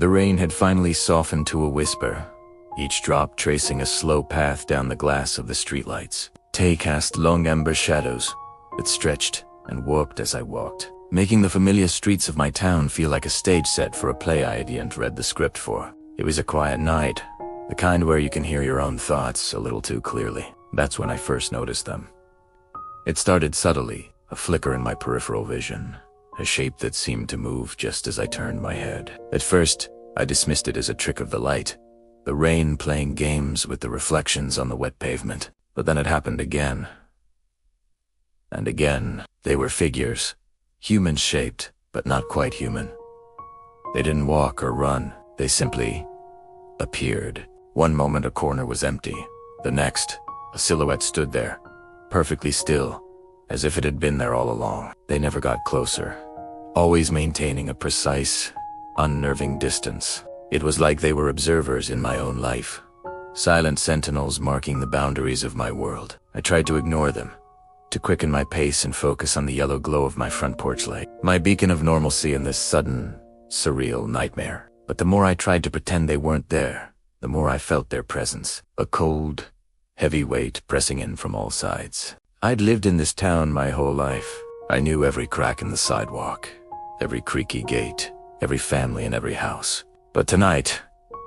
The rain had finally softened to a whisper, each drop tracing a slow path down the glass of the streetlights. Tay cast long amber shadows that stretched and warped as I walked, making the familiar streets of my town feel like a stage set for a play I hadn't read the script for. It was a quiet night, the kind where you can hear your own thoughts a little too clearly. That's when I first noticed them. It started subtly, a flicker in my peripheral vision, a shape that seemed to move just as I turned my head. At first, I dismissed it as a trick of the light, the rain playing games with the reflections on the wet pavement. But then it happened again. And again. They were figures, human-shaped, but not quite human. They didn't walk or run, they simply appeared. One moment a corner was empty. The next, a silhouette stood there, perfectly still, as if it had been there all along. They never got closer, always maintaining a precise, unnerving distance. It was like they were observers in my own life, silent sentinels marking the boundaries of my world. I tried to ignore them, to quicken my pace and focus on the yellow glow of my front porch light, my beacon of normalcy in this sudden, surreal nightmare. But the more I tried to pretend they weren't there, the more I felt their presence, a cold, heavy weight pressing in from all sides. I'd lived in this town my whole life. I knew every crack in the sidewalk, every creaky gate, every family and every house. But tonight,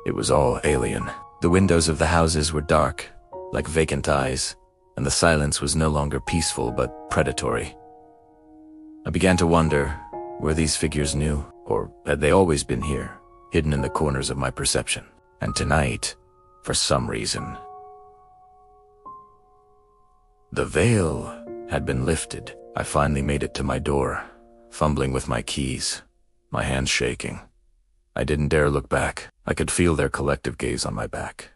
it was all alien. The windows of the houses were dark, like vacant eyes, and the silence was no longer peaceful but predatory. I began to wonder, were these figures new, or had they always been here, hidden in the corners of my perception? And tonight, for some reason, the veil had been lifted. I finally made it to my door, fumbling with my keys, my hands shaking. I didn't dare look back. I could feel their collective gaze on my back.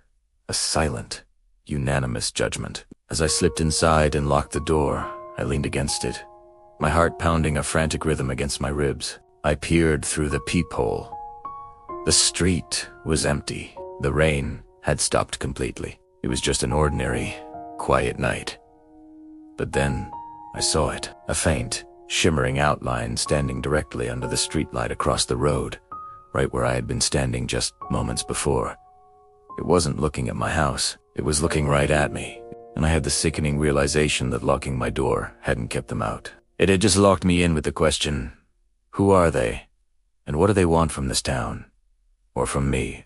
A silent, unanimous judgment. As I slipped inside and locked the door, I leaned against it, my heart pounding a frantic rhythm against my ribs. I peered through the peephole. The street was empty. The rain had stopped completely. It was just an ordinary, quiet night. But then, I saw it. A faint, shimmering outline standing directly under the streetlight across the road, right where I had been standing just moments before. It wasn't looking at my house. It was looking right at me, and I had the sickening realization that locking my door hadn't kept them out. It had just locked me in with the question, who are they, and what do they want from this town, or from me?